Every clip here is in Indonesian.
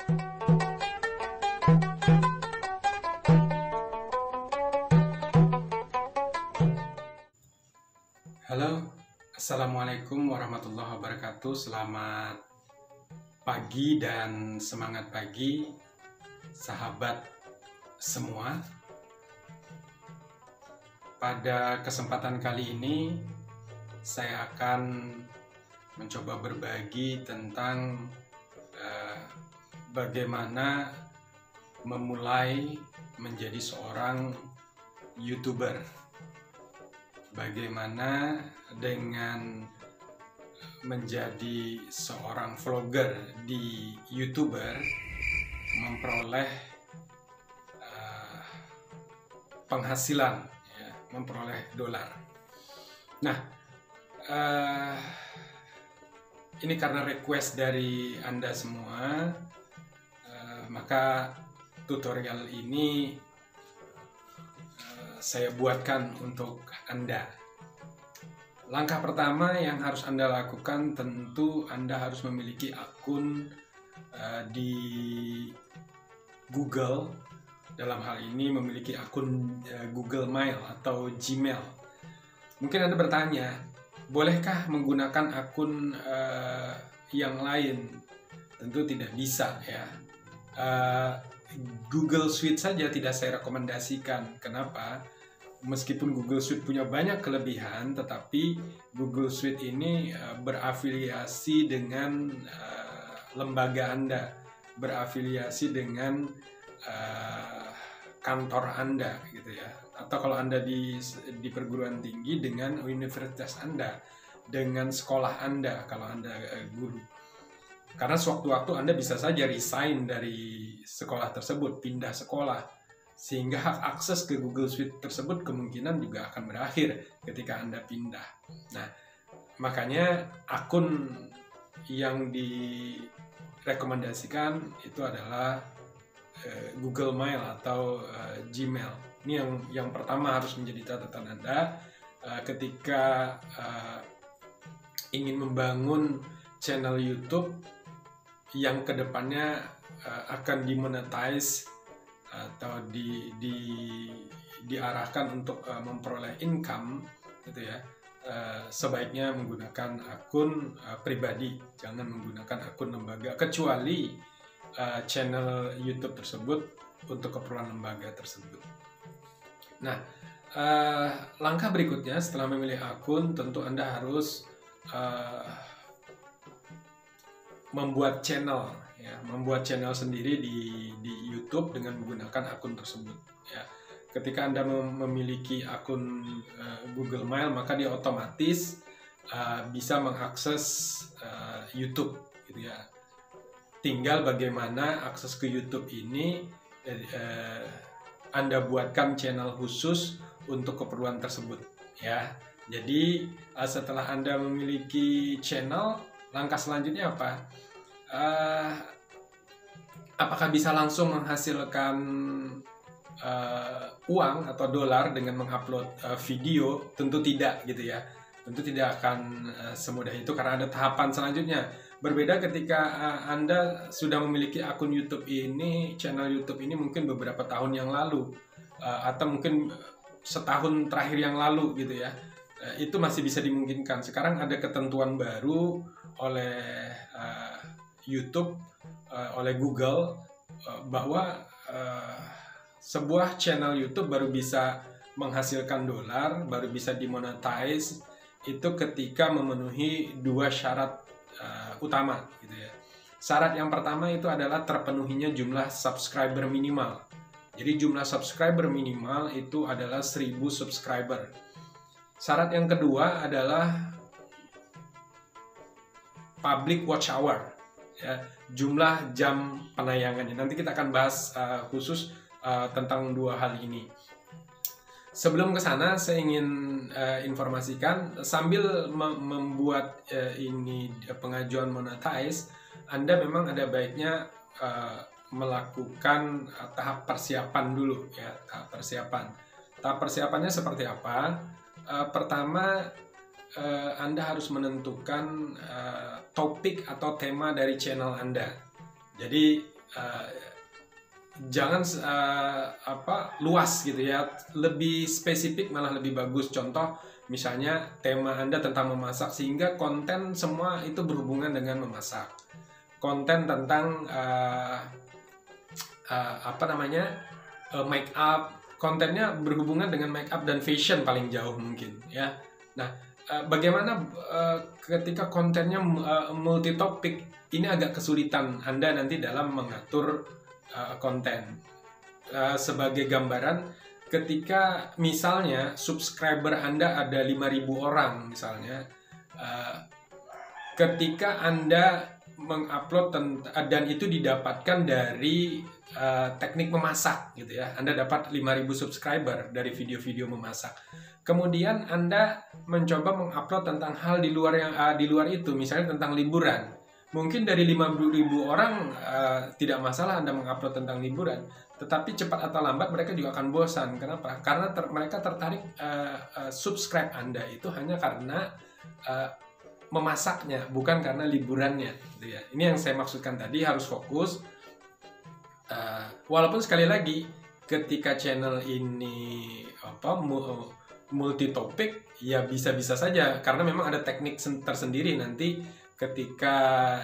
Halo, Assalamualaikum warahmatullahi wabarakatuh. Selamat pagi dan semangat pagi, sahabat semua. Pada kesempatan kali ini, saya akan mencoba berbagi tentang bagaimana memulai menjadi seorang YouTuber. Bagaimana dengan menjadi seorang vlogger di YouTuber memperoleh penghasilan, ya, memperoleh dolar. Nah, ini karena request dari Anda semua, maka tutorial ini saya buatkan untuk Anda. Langkah pertama yang harus Anda lakukan, tentu Anda harus memiliki akun di Google. Dalam hal ini memiliki akun Google Mail atau Gmail. Mungkin Anda bertanya, bolehkah menggunakan akun yang lain? Tentu tidak bisa, ya. Google Suite saja tidak saya rekomendasikan. Kenapa? Meskipun Google Suite punya banyak kelebihan, tetapi Google Suite ini berafiliasi dengan lembaga Anda, berafiliasi dengan kantor Anda, gitu ya. Atau kalau Anda di perguruan tinggi, dengan universitas Anda, dengan sekolah Anda kalau Anda guru. Karena sewaktu-waktu Anda bisa saja resign dari sekolah tersebut, pindah sekolah, sehingga hak akses ke Google Suite tersebut kemungkinan juga akan berakhir ketika Anda pindah. Nah, makanya akun yang direkomendasikan itu adalah Google Mail atau Gmail. Ini yang pertama harus menjadi catatan Anda ketika ingin membangun channel YouTube yang kedepannya akan dimonetize atau diarahkan untuk memperoleh income, gitu ya. Sebaiknya menggunakan akun pribadi, jangan menggunakan akun lembaga, kecuali channel YouTube tersebut untuk keperluan lembaga tersebut. Nah, langkah berikutnya setelah memilih akun, tentu Anda harus membuat channel, ya, membuat channel sendiri di YouTube dengan menggunakan akun tersebut, ya. Ketika Anda memiliki akun Google Mail, maka dia otomatis bisa mengakses YouTube, gitu ya. Tinggal bagaimana akses ke YouTube ini Anda buatkan channel khusus untuk keperluan tersebut, ya. Jadi setelah Anda memiliki channel, langkah selanjutnya apa? Apakah bisa langsung menghasilkan uang atau dolar dengan mengupload video? Tentu tidak, gitu ya. Tentu tidak akan semudah itu karena ada tahapan selanjutnya. Berbeda ketika Anda sudah memiliki akun YouTube ini, channel YouTube ini mungkin beberapa tahun yang lalu, atau mungkin setahun terakhir yang lalu, gitu ya. Itu masih bisa dimungkinkan. Sekarang ada ketentuan baru oleh YouTube, oleh Google, bahwa sebuah channel YouTube baru bisa menghasilkan dolar, baru bisa dimonetize itu ketika memenuhi dua syarat utama, gitu ya. Syarat yang pertama itu adalah terpenuhinya jumlah subscriber minimal. Jadi jumlah subscriber minimal itu adalah 1000 subscriber. Syarat yang kedua adalah public watch hour, ya, jumlah jam penayangannya. Nanti kita akan bahas khusus tentang dua hal ini. Sebelum ke sana, saya ingin informasikan, sambil membuat ini pengajuan monetize, Anda memang ada baiknya melakukan tahap persiapan dulu, ya, tahap persiapan. Tahap persiapannya seperti apa? Pertama, Anda harus menentukan topik atau tema dari channel Anda. Jadi uh, jangan luas gitu ya, lebih spesifik malah lebih bagus. Contoh misalnya tema Anda tentang memasak, sehingga konten semua itu berhubungan dengan memasak. Konten tentang make up, kontennya berhubungan dengan make up dan fashion paling jauh mungkin ya. Nah, bagaimana ketika kontennya multi topik, ini agak kesulitan Anda nanti dalam mengatur konten. Sebagai gambaran, ketika misalnya subscriber Anda ada 5.000 orang misalnya, ketika Anda mengupload dan itu didapatkan dari teknik memasak gitu ya, Anda dapat 5.000 subscriber dari video-video memasak. Kemudian Anda mencoba mengupload tentang hal di luar itu, misalnya tentang liburan. Mungkin dari 5.000 orang tidak masalah Anda mengupload tentang liburan, tetapi cepat atau lambat mereka juga akan bosan. Kenapa? Karena mereka tertarik subscribe Anda itu hanya karena memasaknya, bukan karena liburannya gitu ya. Ini yang saya maksudkan tadi, harus fokus. Walaupun sekali lagi ketika channel ini multi topik, ya bisa-bisa saja karena memang ada teknik tersendiri nanti ketika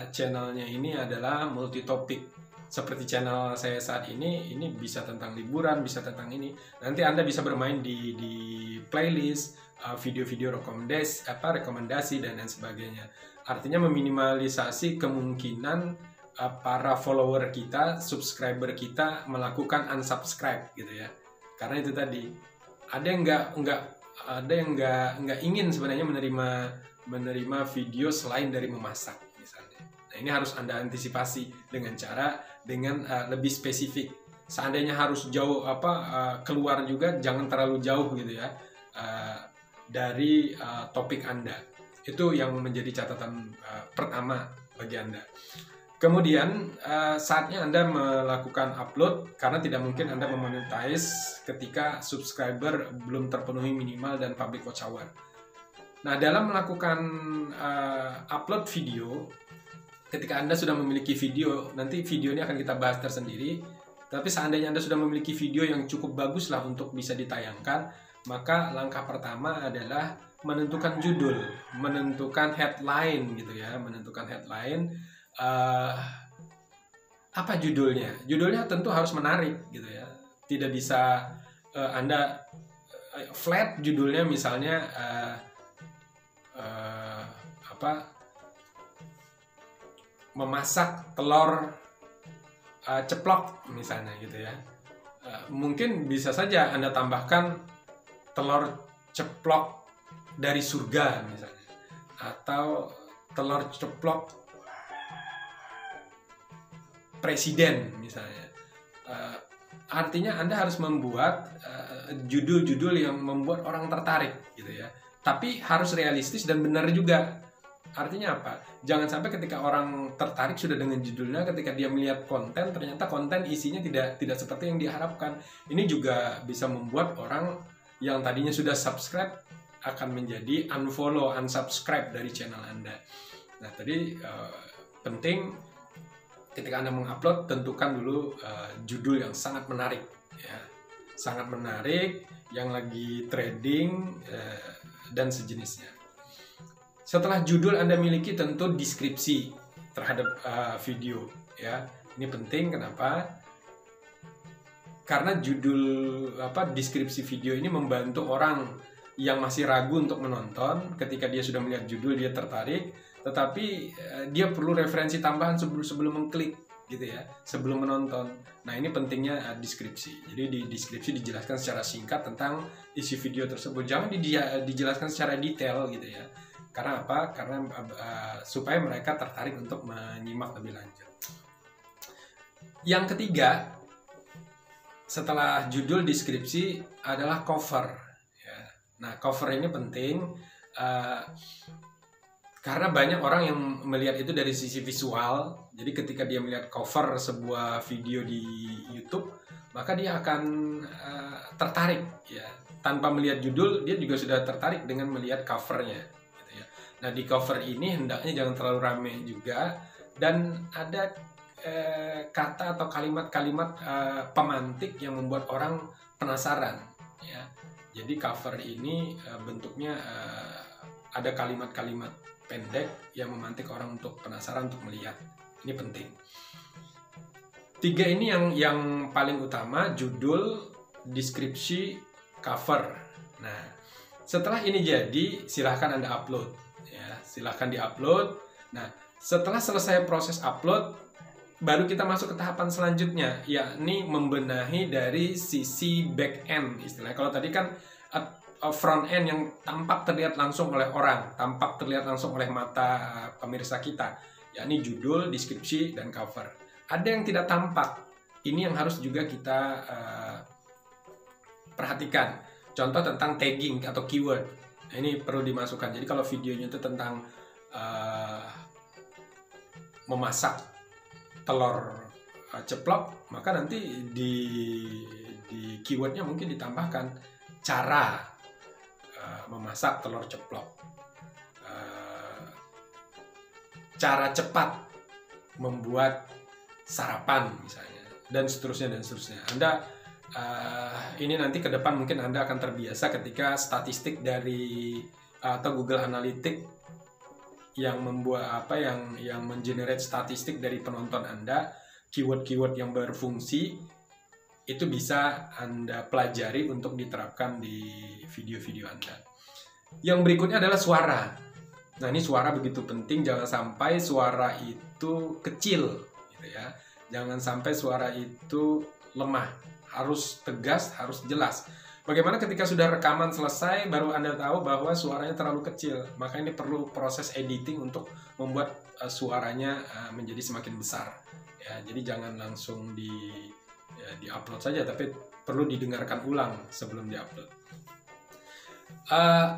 channelnya ini adalah multi topik. Seperti channel saya saat ini bisa tentang liburan, bisa tentang ini. Nanti Anda bisa bermain di playlist, video-video rekomendasi dan lain sebagainya. Artinya meminimalisasi kemungkinan para follower kita, subscriber kita melakukan unsubscribe gitu ya. Karena itu tadi, ada yang nggak ingin sebenarnya menerima video selain dari memasak misalnya. Nah, ini harus Anda antisipasi dengan lebih spesifik. Seandainya harus jauh keluar juga, jangan terlalu jauh gitu ya dari topik Anda. Itu yang menjadi catatan pertama bagi Anda. Kemudian saatnya Anda melakukan upload, karena tidak mungkin Anda memonetize ketika subscriber belum terpenuhi minimal dan public watch hour. Nah, dalam melakukan upload video, ketika Anda sudah memiliki video, nanti video ini akan kita bahas tersendiri. Tapi seandainya Anda sudah memiliki video yang cukup bagus lah untuk bisa ditayangkan, maka langkah pertama adalah menentukan judul, menentukan headline gitu ya, menentukan headline. Apa judulnya? Judulnya tentu harus menarik gitu ya. Tidak bisa Anda flat judulnya, misalnya memasak telur ceplok misalnya gitu ya. Mungkin bisa saja Anda tambahkan telur ceplok dari surga misalnya, atau telur ceplok presiden misalnya. Artinya Anda harus membuat judul-judul yang membuat orang tertarik gitu ya. Tapi harus realistis dan benar juga. Artinya apa? Jangan sampai ketika orang tertarik sudah dengan judulnya, ketika dia melihat konten, ternyata konten isinya tidak seperti yang diharapkan. Ini juga bisa membuat orang yang tadinya sudah subscribe akan menjadi unfollow, unsubscribe dari channel Anda. Nah, tadi penting ketika Anda mengupload, tentukan dulu judul yang sangat menarik ya. Sangat menarik, yang lagi trending dan sejenisnya. Setelah judul Anda miliki, tentu deskripsi terhadap video ya. Ini penting, kenapa? Karena judul deskripsi video ini membantu orang yang masih ragu untuk menonton. Ketika dia sudah melihat judul, dia tertarik, tetapi dia perlu referensi tambahan sebelum mengklik gitu ya, sebelum menonton. Nah, ini pentingnya deskripsi. Jadi di deskripsi dijelaskan secara singkat tentang isi video tersebut. Jangan dijelaskan secara detail gitu ya. Karena apa? Karena supaya mereka tertarik untuk menyimak lebih lanjut. Yang ketiga, setelah judul, deskripsi, adalah cover ya. Nah, cover ini penting karena banyak orang yang melihat itu dari sisi visual. Jadi ketika dia melihat cover sebuah video di YouTube, maka dia akan tertarik ya. Tanpa melihat judul, dia juga sudah tertarik dengan melihat covernya gitu ya. Nah, di cover ini hendaknya jangan terlalu ramai juga, dan ada kata atau kalimat-kalimat pemantik yang membuat orang penasaran, ya. Jadi cover ini bentuknya ada kalimat-kalimat pendek yang memantik orang untuk penasaran untuk melihat. Ini penting. 3 ini yang paling utama: judul, deskripsi, cover. Nah, setelah ini jadi, silahkan Anda upload, ya. Silahkan di-upload. Nah, setelah selesai proses upload, baru kita masuk ke tahapan selanjutnya, yakni membenahi dari sisi back end istilahnya. Kalau tadi kan front end yang tampak terlihat langsung oleh orang, tampak terlihat langsung oleh mata pemirsa kita, yakni judul, deskripsi, dan cover. Ada yang tidak tampak, ini yang harus juga kita perhatikan. Contoh tentang tagging atau keyword, nah, ini perlu dimasukkan. Jadi kalau videonya itu tentang memasak telur ceplok, maka nanti di keywordnya mungkin ditambahkan cara memasak telur ceplok, cara cepat membuat sarapan misalnya, dan seterusnya dan seterusnya. Anda ini nanti ke depan mungkin Anda akan terbiasa ketika statistik dari atau Google Analytics yang membuat yang mengenerate statistik dari penonton Anda, keyword-keyword yang berfungsi itu bisa Anda pelajari untuk diterapkan di video-video Anda. Yang berikutnya adalah suara. Nah, ini suara begitu penting, jangan sampai suara itu kecil, gitu ya. Jangan sampai suara itu lemah, harus tegas, harus jelas. Bagaimana ketika sudah rekaman selesai, baru Anda tahu bahwa suaranya terlalu kecil, maka ini perlu proses editing untuk membuat suaranya menjadi semakin besar. Ya, jadi jangan langsung di-upload saja, tapi perlu didengarkan ulang sebelum di-upload.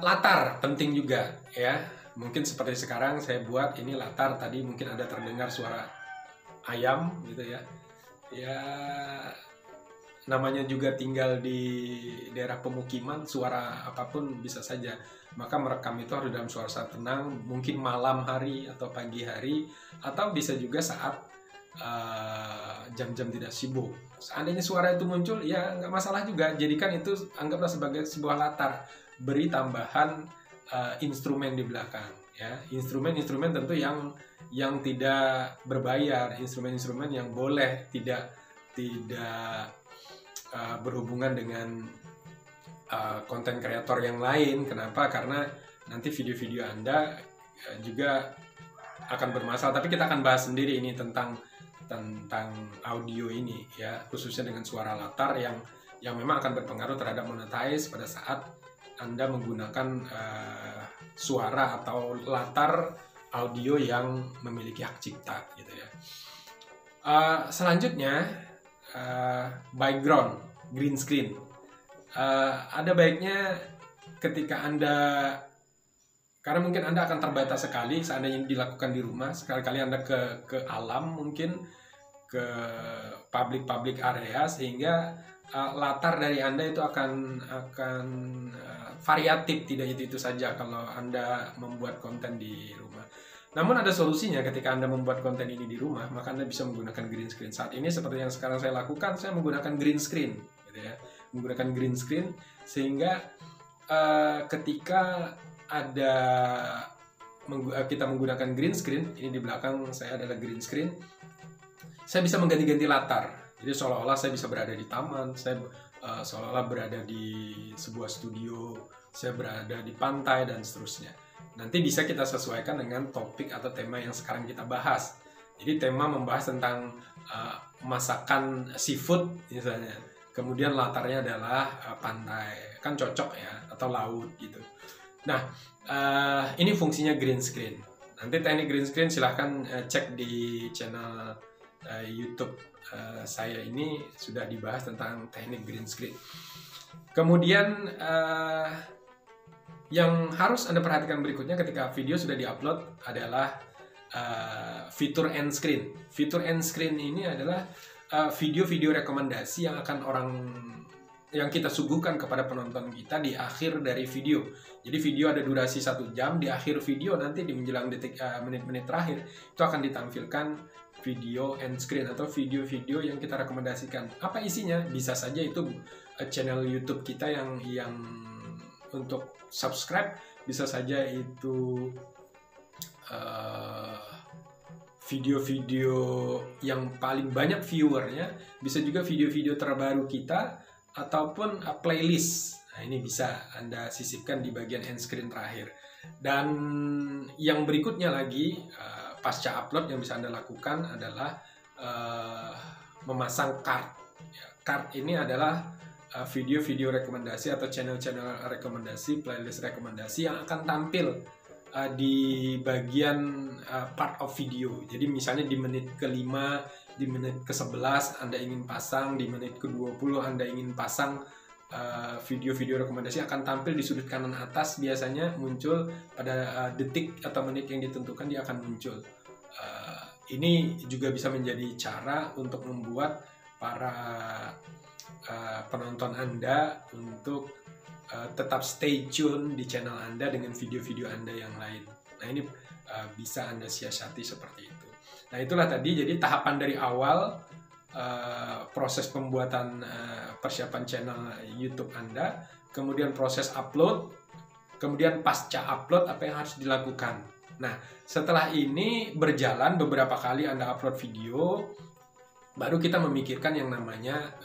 Latar penting juga, ya. Mungkin seperti sekarang saya buat ini latar, tadi mungkin ada terdengar suara ayam gitu ya. Ya, namanya juga tinggal di daerah pemukiman, suara apapun bisa saja. Maka merekam itu harus dalam suasana tenang, mungkin malam hari atau pagi hari, atau bisa juga saat jam-jam tidak sibuk. Seandainya suara itu muncul, ya nggak masalah juga. Jadikan itu, anggaplah sebagai sebuah latar. Beri tambahan instrumen di belakang, ya. Instrumen-instrumen tentu yang tidak berbayar, instrumen-instrumen yang boleh tidak berhubungan dengan konten kreator yang lain. Kenapa? Karena nanti video-video Anda juga akan bermasalah. Tapi kita akan bahas sendiri ini tentang audio ini, ya, khususnya dengan suara latar yang memang akan berpengaruh terhadap monetize pada saat Anda menggunakan suara atau latar audio yang memiliki hak cipta, gitu ya. Selanjutnya background, green screen. Ada baiknya ketika Anda, karena mungkin Anda akan terbatas sekali seandainya dilakukan di rumah, sekali-kali Anda ke alam, mungkin ke public area, sehingga latar dari Anda itu akan variatif, tidak itu saja kalau Anda membuat konten di rumah. Namun ada solusinya. Ketika Anda membuat konten ini di rumah, maka Anda bisa menggunakan green screen. Saat ini seperti yang sekarang saya lakukan, saya menggunakan green screen, gitu ya. Menggunakan green screen sehingga ketika kita menggunakan green screen, ini di belakang saya adalah green screen, saya bisa mengganti-ganti latar. Jadi seolah-olah saya bisa berada di taman, saya seolah-olah berada di sebuah studio, saya berada di pantai, dan seterusnya. Nanti bisa kita sesuaikan dengan topik atau tema yang sekarang kita bahas. Jadi tema membahas tentang masakan seafood misalnya, kemudian latarnya adalah pantai, kan cocok ya, atau laut gitu. Nah, ini fungsinya green screen. Nanti teknik green screen silahkan cek di channel YouTube saya, ini sudah dibahas tentang teknik green screen. Kemudian yang harus Anda perhatikan berikutnya ketika video sudah diupload adalah fitur end screen. Fitur end screen ini adalah video-video rekomendasi yang kita suguhkan kepada penonton kita di akhir dari video. Jadi video ada durasi 1 jam, di akhir video nanti di menjelang menit-menit terakhir itu akan ditampilkan video end screen atau video-video yang kita rekomendasikan. Apa isinya? Bisa saja itu channel YouTube kita yang untuk subscribe, bisa saja itu video-video yang paling banyak viewernya, bisa juga video-video terbaru kita ataupun playlist. Nah, ini bisa Anda sisipkan di bagian end screen terakhir. Dan yang berikutnya lagi, pasca upload yang bisa Anda lakukan adalah memasang card. Card ini adalah video-video rekomendasi atau channel-channel rekomendasi, playlist rekomendasi yang akan tampil di bagian part of video. Jadi misalnya di menit ke-5, di menit ke-11 Anda ingin pasang, di menit ke-20 Anda ingin pasang video-video rekomendasi, akan tampil di sudut kanan atas, biasanya muncul pada detik atau menit yang ditentukan dia akan muncul. Ini juga bisa menjadi cara untuk membuat para penonton Anda untuk tetap stay tune di channel Anda dengan video-video Anda yang lain. Nah, ini bisa Anda siasati seperti itu. Nah, itulah tadi, jadi tahapan dari awal proses pembuatan persiapan channel YouTube Anda, kemudian proses upload, kemudian pasca upload apa yang harus dilakukan. Nah, setelah ini berjalan beberapa kali Anda upload video, baru kita memikirkan yang namanya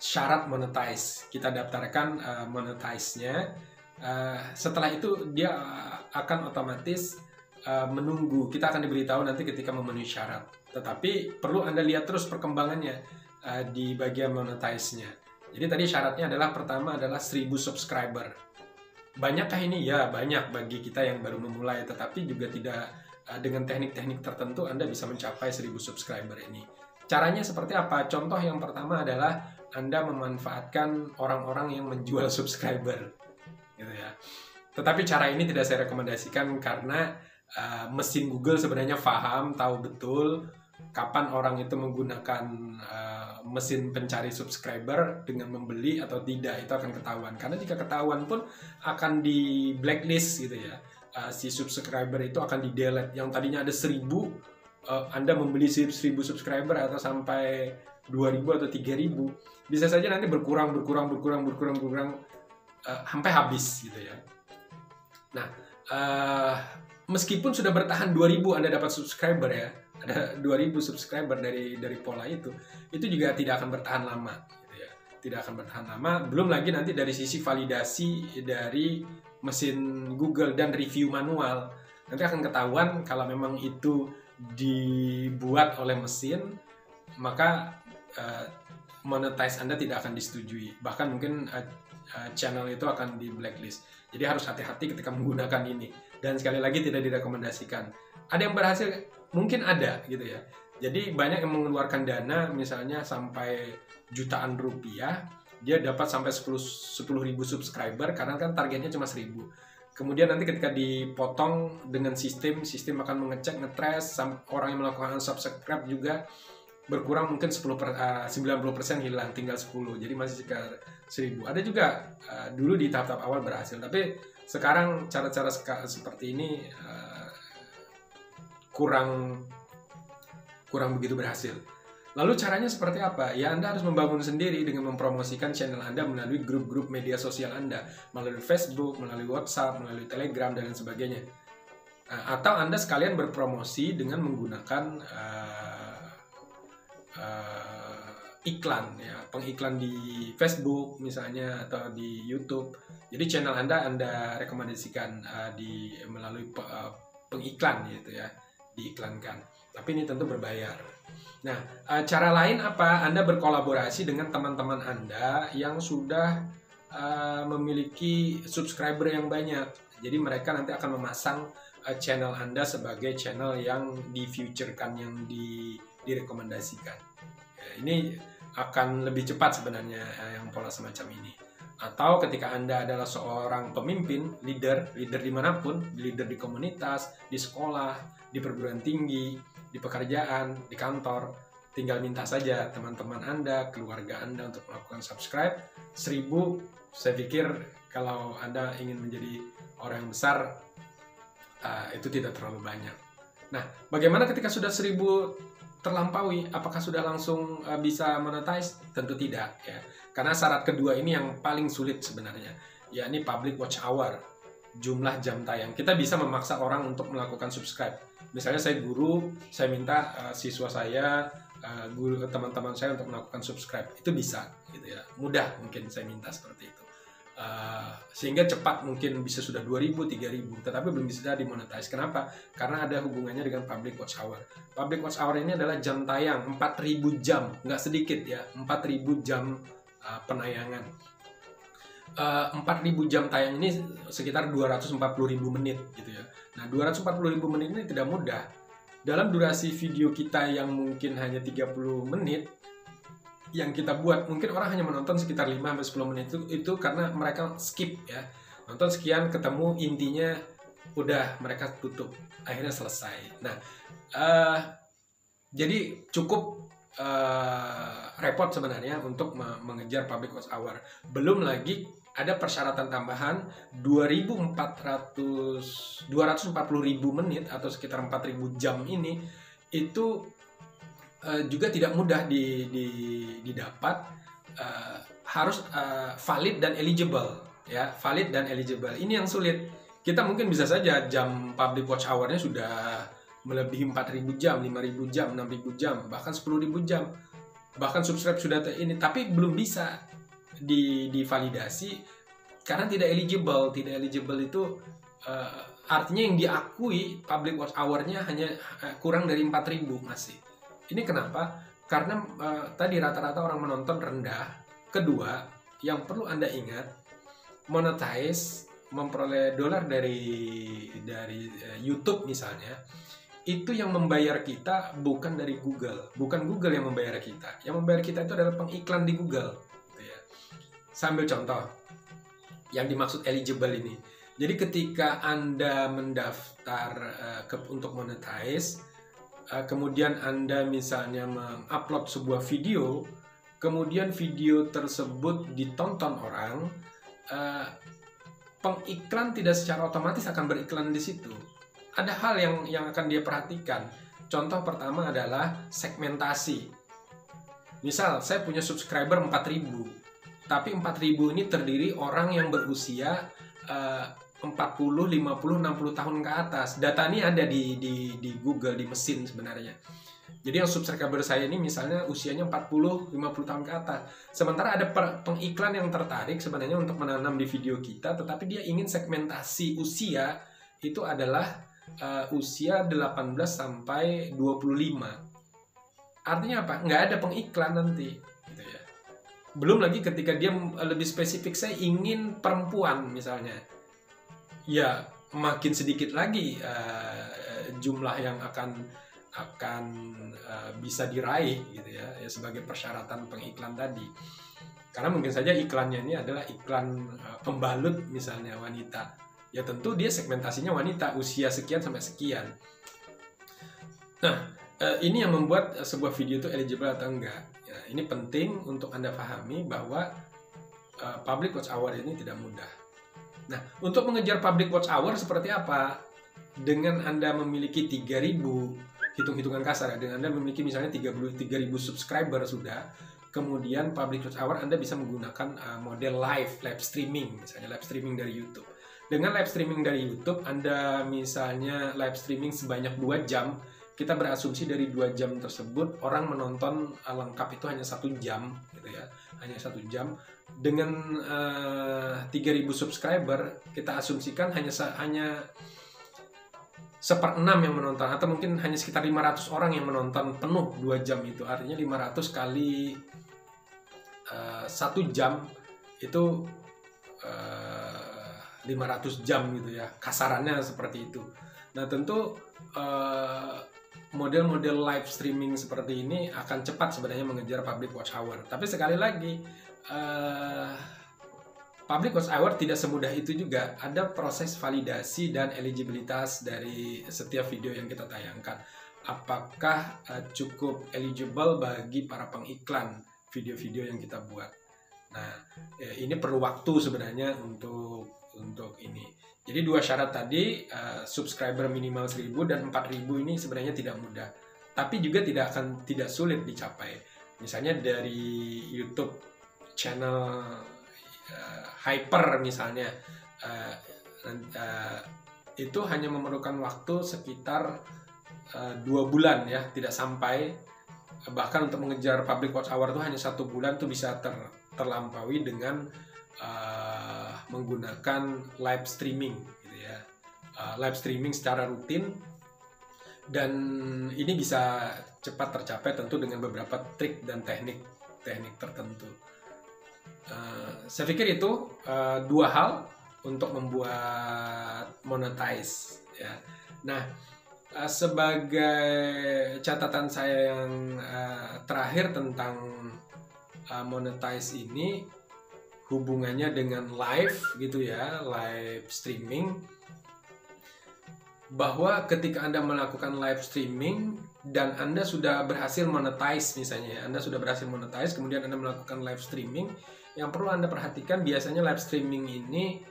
syarat monetize. Kita daftarkan monetize-nya. Setelah itu dia akan otomatis menunggu. Kita akan diberitahu nanti ketika memenuhi syarat. Tetapi perlu Anda lihat terus perkembangannya di bagian monetize-nya. Jadi tadi syaratnya adalah, pertama adalah 1000 subscriber. Banyakkah ini? Ya, banyak bagi kita yang baru memulai. Tetapi juga tidak dengan teknik-teknik tertentu Anda bisa mencapai 1000 subscriber ini. Caranya seperti apa? Contoh yang pertama adalah Anda memanfaatkan orang-orang yang menjual subscriber, gitu ya. Tetapi cara ini tidak saya rekomendasikan karena mesin Google sebenarnya tahu betul kapan orang itu menggunakan mesin pencari subscriber dengan membeli atau tidak. Itu akan ketahuan. Karena jika ketahuan pun akan di blacklist, gitu ya. Si subscriber itu akan di delete. Yang tadinya ada 1000, Anda membeli 1000 subscriber atau sampai 2000 atau 3000, bisa saja nanti berkurang sampai habis, gitu ya. Nah, meskipun sudah bertahan 2000 Anda dapat subscriber, ya, ada 2000 subscriber dari pola itu juga tidak akan bertahan lama, gitu ya. Tidak akan bertahan lama. Belum lagi nanti dari sisi validasi dari mesin Google dan review manual, nanti akan ketahuan kalau memang itu dibuat oleh mesin, maka monetize Anda tidak akan disetujui, bahkan mungkin channel itu akan di blacklist. Jadi harus hati-hati ketika menggunakan ini, dan sekali lagi tidak direkomendasikan. Ada yang berhasil? Mungkin ada, gitu ya. Jadi banyak yang mengeluarkan dana misalnya sampai jutaan rupiah, dia dapat sampai 10.000 subscriber karena kan targetnya cuma 1000. Kemudian nanti ketika dipotong dengan sistem akan mengecek, ngetrace, orang yang melakukan unsubscribe juga berkurang, mungkin 90% hilang, tinggal 10, jadi masih sekitar 1000. Ada juga dulu di tahap-tahap awal berhasil, tapi sekarang cara-cara seperti ini kurang begitu berhasil. Lalu caranya seperti apa? Ya, Anda harus membangun sendiri dengan mempromosikan channel Anda melalui grup-grup media sosial Anda, melalui Facebook, melalui WhatsApp, melalui Telegram, dan lain sebagainya. Atau Anda sekalian berpromosi dengan menggunakan iklan, ya, pengiklan di Facebook misalnya atau di YouTube. Jadi channel Anda rekomendasikan melalui pengiklan, gitu ya, diiklankan. Tapi ini tentu berbayar. Nah, cara lain apa? Anda berkolaborasi dengan teman-teman Anda yang sudah memiliki subscriber yang banyak. Jadi mereka nanti akan memasang channel Anda sebagai channel yang di-featurekan, yang direkomendasikan. Ya, ini akan lebih cepat sebenarnya yang pola semacam ini. Atau ketika Anda adalah seorang pemimpin, leader dimanapun, leader di komunitas, di sekolah, di perguruan tinggi, di pekerjaan, di kantor, tinggal minta saja teman-teman Anda, keluarga Anda untuk melakukan subscribe. 1000, saya pikir kalau Anda ingin menjadi orang yang besar, itu tidak terlalu banyak. Nah, bagaimana ketika sudah 1000 terlampaui? Apakah sudah langsung bisa monetize? Tentu tidak ya. Karena syarat kedua ini yang paling sulit sebenarnya, yakni public watch hour, jumlah jam tayang. Kita bisa memaksa orang untuk melakukan subscribe. Misalnya saya guru, saya minta siswa saya, guru teman-teman saya untuk melakukan subscribe. Itu bisa gitu ya. Mudah mungkin saya minta seperti itu. Sehingga cepat mungkin bisa sudah 2000, 3000, tetapi belum bisa dimonetize. Kenapa? Karena ada hubungannya dengan public watch hour. Public watch hour ini adalah jam tayang 4000 jam, nggak sedikit ya, 4000 jam penayangan. 4000 jam tayang ini sekitar 240.000 menit gitu ya. Nah, 240.000 menit ini tidak mudah. Dalam durasi video kita yang mungkin hanya 30 menit, yang kita buat, mungkin orang hanya menonton sekitar 5-10 menit itu karena mereka skip ya. Nonton sekian, ketemu intinya, udah mereka tutup, akhirnya selesai. Nah, jadi cukup repot sebenarnya untuk mengejar public watch hour. Belum lagi ada persyaratan tambahan 240.000 menit atau sekitar 4.000 jam ini itu juga tidak mudah didapat, harus valid dan eligible ya, valid dan eligible ini yang sulit. Kita mungkin bisa saja jam public watch hour-nya sudah melebihi 4.000 jam, 5.000 jam, 6.000 jam, bahkan 10.000 jam, bahkan subscribe sudah ini, tapi belum bisa divalidasi karena tidak eligible. Tidak eligible itu artinya yang diakui public watch hour-nya hanya kurang dari 4.000 masih. Ini kenapa? Karena tadi rata-rata orang menonton rendah. Kedua, yang perlu Anda ingat, monetize, memperoleh dolar dari YouTube misalnya, itu yang membayar kita bukan dari Google. Bukan Google yang membayar kita. Yang membayar kita itu adalah pengiklan di Google. Gitu ya. Sambil contoh, yang dimaksud eligible ini. Jadi ketika Anda mendaftar untuk monetize, kemudian Anda misalnya mengupload sebuah video, kemudian video tersebut ditonton orang, pengiklan tidak secara otomatis akan beriklan di situ. Ada hal yang akan dia perhatikan. Contoh pertama adalah segmentasi. Misal saya punya subscriber 4.000, tapi 4.000 ini terdiri orang yang berusia 40, 50, 60 tahun ke atas. Data ini ada di Google, di mesin sebenarnya. Jadi yang subscriber saya ini misalnya usianya 40, 50 tahun ke atas. Sementara ada pengiklan yang tertarik sebenarnya untuk menanam di video kita, tetapi dia ingin segmentasi usia itu adalah usia 18 sampai 25. Artinya apa? Nggak ada pengiklan nanti. Gitu ya. Belum lagi ketika dia lebih spesifik, saya ingin perempuan misalnya. Ya makin sedikit lagi jumlah yang akan bisa diraih gitu ya sebagai persyaratan pengiklan tadi. Karena mungkin saja iklannya ini adalah iklan pembalut misalnya wanita. Ya tentu dia segmentasinya wanita, usia sekian sampai sekian. Nah, ini yang membuat sebuah video itu eligible atau enggak. Ya, ini penting untuk Anda pahami bahwa public watch hour ini tidak mudah. Nah, untuk mengejar public watch hour seperti apa? Dengan Anda memiliki 3.000, hitung-hitungan kasar ya, dengan Anda memiliki misalnya 3.000 subscriber sudah, kemudian public watch hour Anda bisa menggunakan model live streaming, misalnya live streaming dari YouTube. Dengan live streaming dari YouTube, Anda misalnya live streaming sebanyak 2 jam, kita berasumsi dari 2 jam tersebut orang menonton lengkap itu hanya 1 jam gitu ya, hanya 1 jam. Dengan 3.000 subscriber, kita asumsikan hanya 1/6 yang menonton, atau mungkin hanya sekitar 500 orang yang menonton penuh 2 jam itu. Artinya 500 kali 1 jam itu 500 jam gitu ya, kasarannya seperti itu. Nah tentu model-model live streaming seperti ini akan cepat sebenarnya mengejar public watch hour. Tapi sekali lagi, public watch hour tidak semudah itu juga. Ada proses validasi dan eligibilitas dari setiap video yang kita tayangkan. Apakah cukup eligible bagi para pengiklan video-video yang kita buat. Nah, ini perlu waktu sebenarnya untuk untuk ini. Jadi 2 syarat tadi, subscriber minimal 1.000 dan 4.000 ini sebenarnya tidak mudah, tapi juga tidak sulit dicapai. Misalnya dari YouTube channel Hyper misalnya, itu hanya memerlukan waktu sekitar 2 bulan ya, tidak sampai. Bahkan untuk mengejar public watch hour itu hanya 1 bulan tuh bisa terlampaui dengan menggunakan live streaming gitu ya, live streaming secara rutin, dan ini bisa cepat tercapai tentu dengan beberapa trik dan teknik tertentu. Saya pikir itu 2 hal untuk membuat monetize ya. Nah, sebagai catatan saya yang terakhir tentang monetize ini, hubungannya dengan live gitu ya, live streaming, bahwa ketika Anda melakukan live streaming dan Anda sudah berhasil monetize misalnya, Anda sudah berhasil monetize, kemudian Anda melakukan live streaming, yang perlu Anda perhatikan biasanya live streaming ini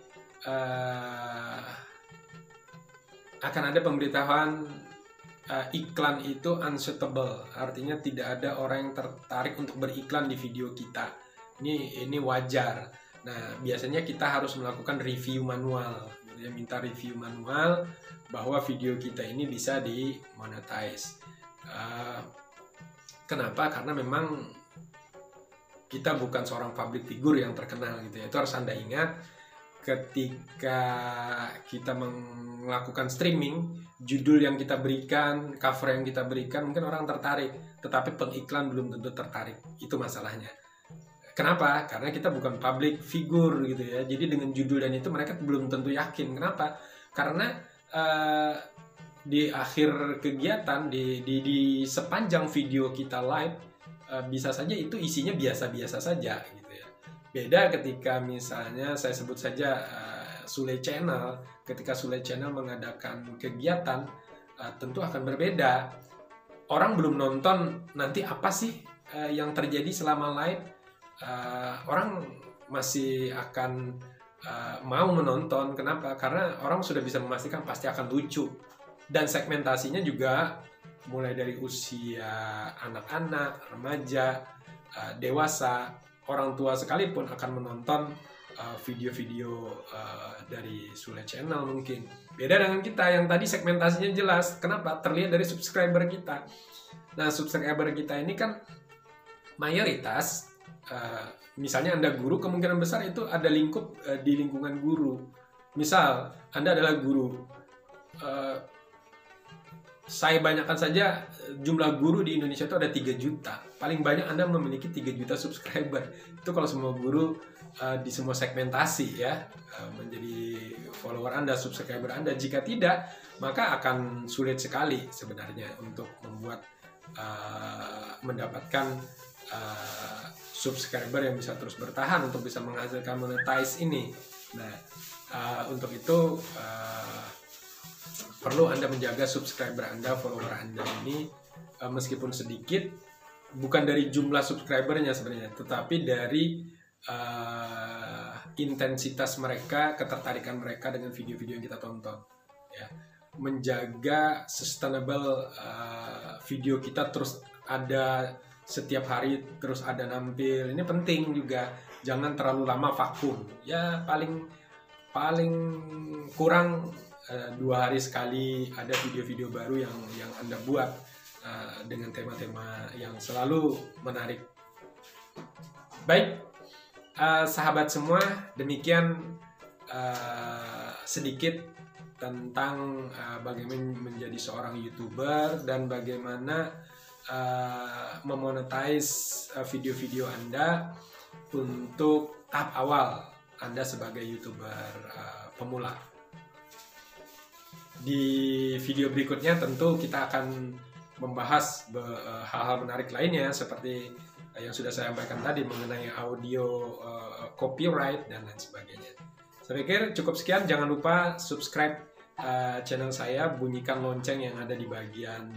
akan ada pemberitahuan iklan itu unsuitable, artinya tidak ada orang yang tertarik untuk beriklan di video kita. Ini wajar. Nah, biasanya kita harus melakukan review manual, gitu ya, minta review manual bahwa video kita ini bisa di-monetize. Kenapa? Karena memang kita bukan seorang public figure yang terkenal gitu ya. Itu harus Anda ingat. Ketika kita melakukan streaming, judul yang kita berikan, cover yang kita berikan, mungkin orang tertarik, tetapi pengiklan belum tentu tertarik. Itu masalahnya. Kenapa? Karena kita bukan public figure gitu ya. Jadi dengan judul dan itu mereka belum tentu yakin. Kenapa? Karena di akhir kegiatan, di sepanjang video kita live, bisa saja itu isinya biasa-biasa saja gitu ya. Beda ketika misalnya saya sebut saja Sule Channel, ketika Sule Channel mengadakan kegiatan, tentu akan berbeda. Orang belum nonton nanti apa sih yang terjadi selama live, orang masih akan mau menonton. Kenapa? Karena orang sudah bisa memastikan pasti akan lucu. Dan segmentasinya juga mulai dari usia anak-anak, remaja, dewasa, orang tua sekalipun akan menonton video-video dari Sule Channel mungkin. Beda dengan kita yang tadi segmentasinya jelas. Kenapa? Terlihat dari subscriber kita. Nah, subscriber kita ini kan mayoritas, misalnya Anda guru, kemungkinan besar itu ada lingkup di lingkungan guru. Misal, Anda adalah guru. Saya banyakkan saja jumlah guru di Indonesia itu ada 3 juta. Paling banyak Anda memiliki 3 juta subscriber. Itu kalau semua guru di semua segmentasi ya, menjadi follower Anda, subscriber Anda. Jika tidak, maka akan sulit sekali sebenarnya untuk mendapatkan subscriber yang bisa terus bertahan untuk bisa menghasilkan monetize ini. Nah, untuk itu perlu Anda menjaga subscriber Anda, follower Anda ini meskipun sedikit, bukan dari jumlah subscribernya sebenarnya, tetapi dari intensitas mereka, ketertarikan mereka dengan video-video yang kita tonton. Ya. Menjaga sustainable video kita terus ada setiap hari, terus ada nampil. Ini penting juga. Jangan terlalu lama vakum. Ya paling kurang 2 hari sekali ada video-video baru yang Anda buat dengan tema-tema yang selalu menarik. Baik, sahabat semua, demikian sedikit tentang bagaimana menjadi seorang YouTuber dan bagaimana memonetize video-video Anda untuk tahap awal Anda sebagai YouTuber pemula. Di video berikutnya tentu kita akan membahas hal-hal menarik lainnya seperti yang sudah saya sampaikan tadi mengenai audio, copyright dan lain sebagainya. Saya pikir cukup sekian. Jangan lupa subscribe channel saya, bunyikan lonceng yang ada di bagian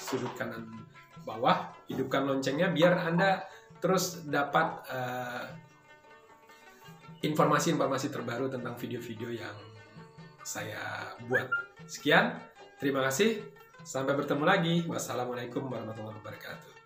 sudut kanan bawah. Hidupkan loncengnya biar Anda terus dapat informasi-informasi terbaru tentang video-video yang saya buat. Sekian, terima kasih. Sampai bertemu lagi. Wassalamualaikum warahmatullahi wabarakatuh.